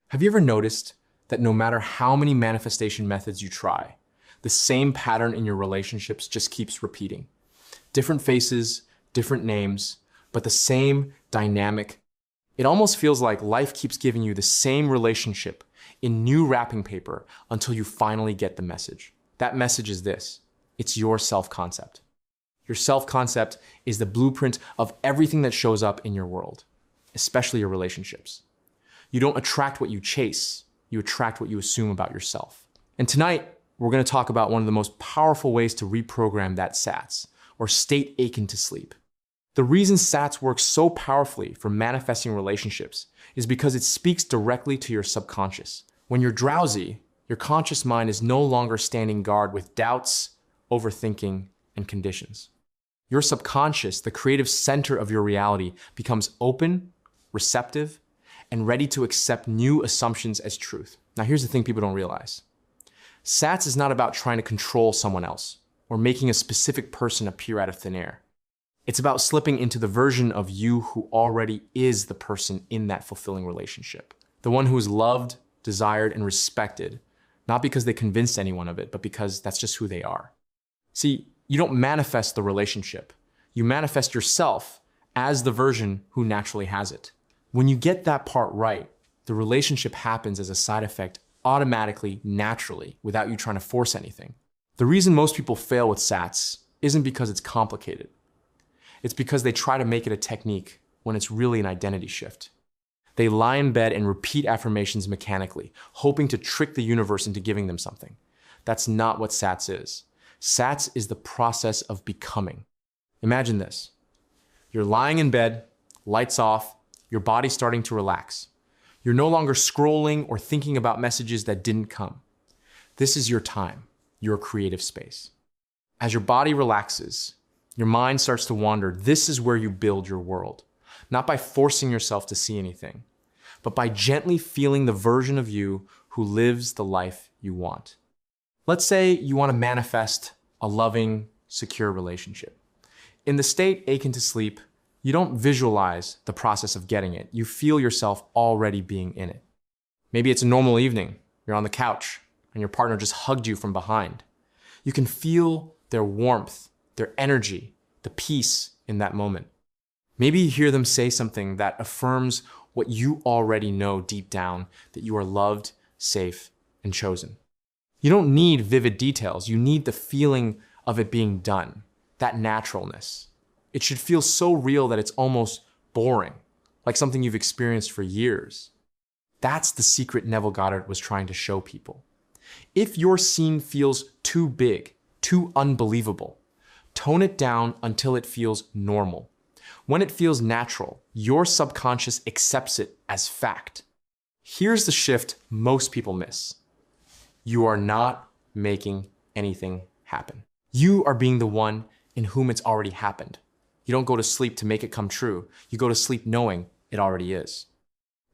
Have you ever noticed that no matter how many manifestation methods you try, the same pattern in your relationships just keeps repeating? Different faces, different names, but the same dynamic. It almost feels like life keeps giving you the same relationship in new wrapping paper until you finally get the message. That message is this: it's your self-concept. Your self-concept is the blueprint of everything that shows up in your world, especially your relationships. You don't attract what you chase, you attract what you assume about yourself. And tonight, we're going to talk about one of the most powerful ways to reprogram that SATS, or state akin to sleep. The reason SATS works so powerfully for manifesting relationships is because it speaks directly to your subconscious. When you're drowsy, your conscious mind is no longer standing guard with doubts, overthinking, and conditions. Your subconscious, the creative center of your reality, becomes open, receptive, and ready to accept new assumptions as truth. Now, here's the thing people don't realize. SATS is not about trying to control someone else or making a specific person appear out of thin air. It's about slipping into the version of you who already is the person in that fulfilling relationship. The one who is loved, desired, and respected, not because they convinced anyone of it, but because that's just who they are. See, you don't manifest the relationship. You manifest yourself as the version who naturally has it. When you get that part right, the relationship happens as a side effect automatically, naturally, without you trying to force anything. The reason most people fail with SATS isn't because it's complicated. It's because they try to make it a technique when it's really an identity shift. They lie in bed and repeat affirmations mechanically, hoping to trick the universe into giving them something. That's not what SATS is. SATS is the process of becoming. Imagine this. You're lying in bed, lights off, your body's starting to relax. You're no longer scrolling or thinking about messages that didn't come. This is your time, your creative space. As your body relaxes, your mind starts to wander. This is where you build your world, not by forcing yourself to see anything, but by gently feeling the version of you who lives the life you want. Let's say you want to manifest a loving, secure relationship. In the state akin to sleep, you don't visualize the process of getting it. You feel yourself already being in it. Maybe it's a normal evening. You're on the couch and your partner just hugged you from behind. You can feel their warmth, their energy, the peace in that moment. Maybe you hear them say something that affirms what you already know deep down, that you are loved, safe, and chosen. You don't need vivid details. You need the feeling of it being done, that naturalness. It should feel so real that it's almost boring, like something you've experienced for years. That's the secret Neville Goddard was trying to show people. If your scene feels too big, too unbelievable, tone it down until it feels normal. When it feels natural, your subconscious accepts it as fact. Here's the shift most people miss. You are not making anything happen. You are being the one in whom it's already happened. You don't go to sleep to make it come true. You go to sleep knowing it already is.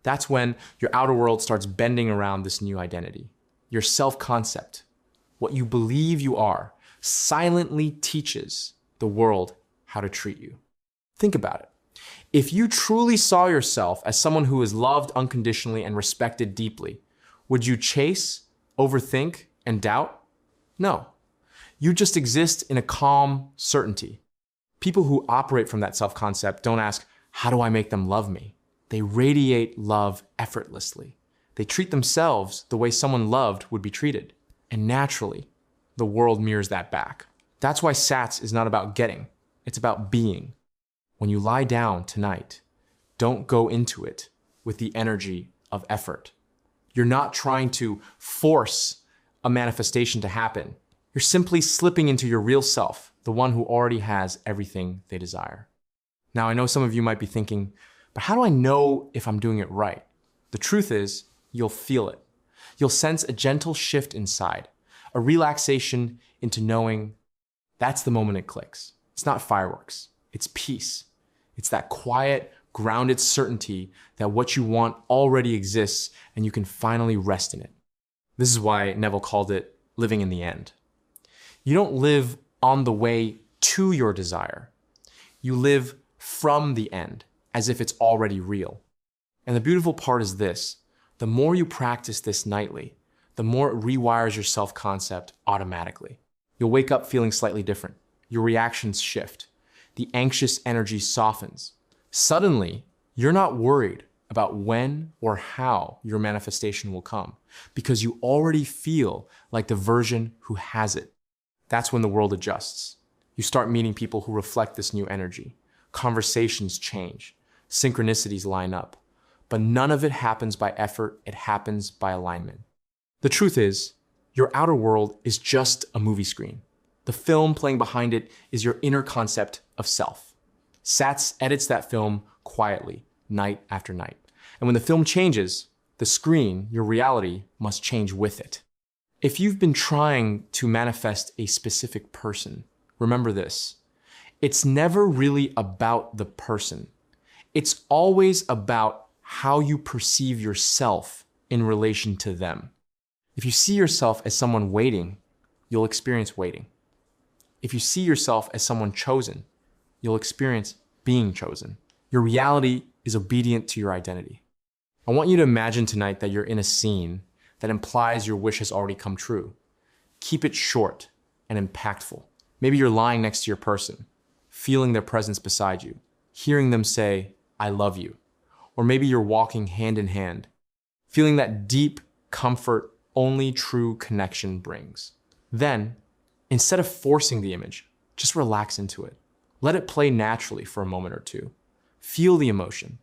That's when your outer world starts bending around this new identity. Your self-concept, what you believe you are, silently teaches the world how to treat you. Think about it. If you truly saw yourself as someone who is loved unconditionally and respected deeply, would you chase, overthink, and doubt? No. You just exist in a calm certainty. People who operate from that self-concept don't ask, how do I make them love me? They radiate love effortlessly. They treat themselves the way someone loved would be treated. And naturally, the world mirrors that back. That's why SATS is not about getting, it's about being. When you lie down tonight, don't go into it with the energy of effort. You're not trying to force a manifestation to happen. You're simply slipping into your real self, the one who already has everything they desire. Now, I know some of you might be thinking, but how do I know if I'm doing it right? The truth is, you'll feel it. You'll sense a gentle shift inside, a relaxation into knowing that's the moment it clicks. It's not fireworks, it's peace. It's that quiet, grounded certainty that what you want already exists and you can finally rest in it. This is why Neville called it living in the end. You don't live on the way to your desire. You live from the end, as if it's already real. And the beautiful part is this: The more you practice this nightly, the more it rewires your self-concept automatically. You'll wake up feeling slightly different. Your reactions shift. The anxious energy softens. Suddenly, you're not worried about when or how your manifestation will come because you already feel like the version who has it. That's when the world adjusts. You start meeting people who reflect this new energy. Conversations change. Synchronicities line up. But none of it happens by effort, it happens by alignment. The truth is, your outer world is just a movie screen. The film playing behind it is your inner concept of self. Sats edits that film quietly, night after night. And when the film changes, the screen, your reality, must change with it. If you've been trying to manifest a specific person, remember this. It's never really about the person. It's always about how you perceive yourself in relation to them. If you see yourself as someone waiting, you'll experience waiting. If you see yourself as someone chosen, you'll experience being chosen. Your reality is obedient to your identity. I want you to imagine tonight that you're in a scene that implies your wish has already come true. Keep it short and impactful. Maybe you're lying next to your person, feeling their presence beside you, hearing them say, "I love you." Or maybe you're walking hand in hand, feeling that deep comfort only true connection brings. Then, instead of forcing the image, just relax into it. Let it play naturally for a moment or two. Feel the emotion.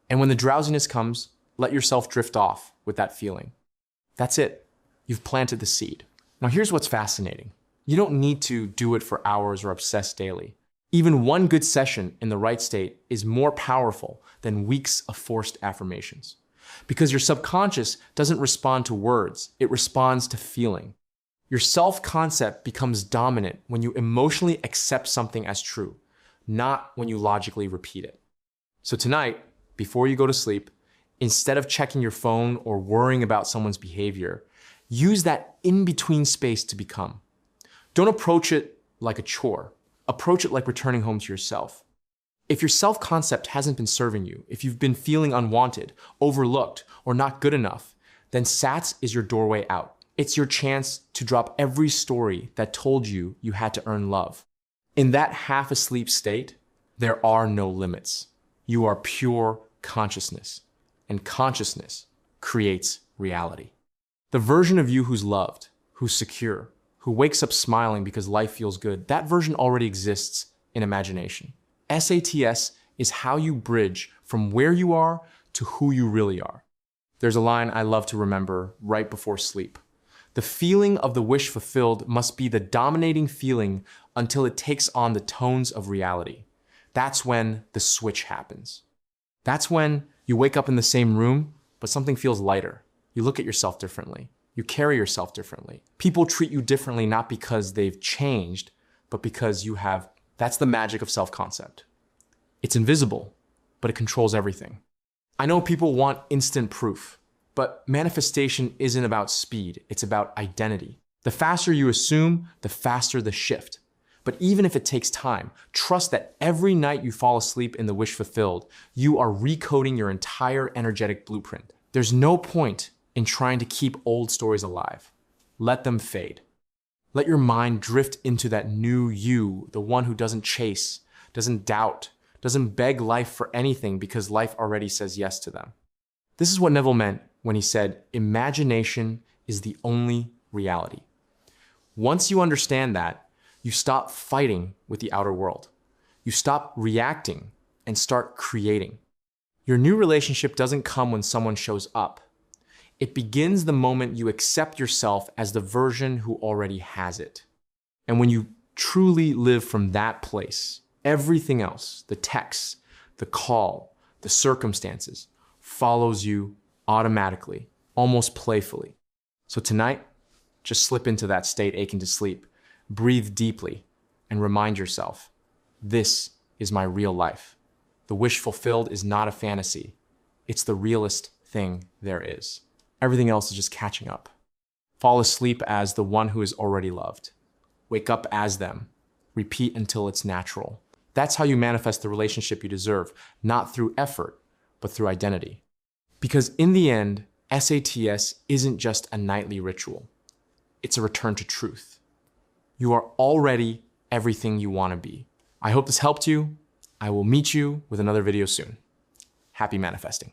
And when the drowsiness comes, let yourself drift off with that feeling. That's it. You've planted the seed. Now here's what's fascinating. You don't need to do it for hours or obsess daily. Even one good session in the right state is more powerful than weeks of forced affirmations. Because your subconscious doesn't respond to words, it responds to feeling. Your self-concept becomes dominant when you emotionally accept something as true, not when you logically repeat it. So tonight, before you go to sleep, instead of checking your phone or worrying about someone's behavior, use that in-between space to become. Don't approach it like a chore. Approach it like returning home to yourself. If your self-concept hasn't been serving you, if you've been feeling unwanted, overlooked, or not good enough, then Sats is your doorway out. It's your chance to drop every story that told you you had to earn love. In that half-asleep state, there are no limits. You are pure consciousness, and consciousness creates reality. The version of you who's loved, who's secure, who wakes up smiling because life feels good, that version already exists in imagination. SATS is how you bridge from where you are to who you really are. There's a line I love to remember right before sleep. The feeling of the wish fulfilled must be the dominating feeling until it takes on the tones of reality. That's when the switch happens. That's when you wake up in the same room, but something feels lighter. You look at yourself differently. You carry yourself differently. People treat you differently not because they've changed, but because you have. That's the magic of self-concept. It's invisible, but it controls everything. I know people want instant proof, but manifestation isn't about speed, it's about identity. The faster you assume, the faster the shift. But even if it takes time, trust that every night you fall asleep in the wish fulfilled, you are recoding your entire energetic blueprint. There's no point in trying to keep old stories alive. Let them fade. Let your mind drift into that new you, the one who doesn't chase, doesn't doubt, doesn't beg life for anything because life already says yes to them. This is what Neville meant when he said, imagination is the only reality. Once you understand that, you stop fighting with the outer world. You stop reacting and start creating. Your new relationship doesn't come when someone shows up. It begins the moment you accept yourself as the version who already has it. And when you truly live from that place, everything else, the text, the call, the circumstances, follows you automatically, almost playfully. So tonight, just slip into that state akin to sleep, breathe deeply, and remind yourself, this is my real life. The wish fulfilled is not a fantasy. It's the realest thing there is. Everything else is just catching up. Fall asleep as the one who is already loved. Wake up as them. Repeat until it's natural. That's how you manifest the relationship you deserve, not through effort, but through identity. Because in the end, SATS isn't just a nightly ritual. It's a return to truth. You are already everything you want to be. I hope this helped you. I will meet you with another video soon. Happy manifesting.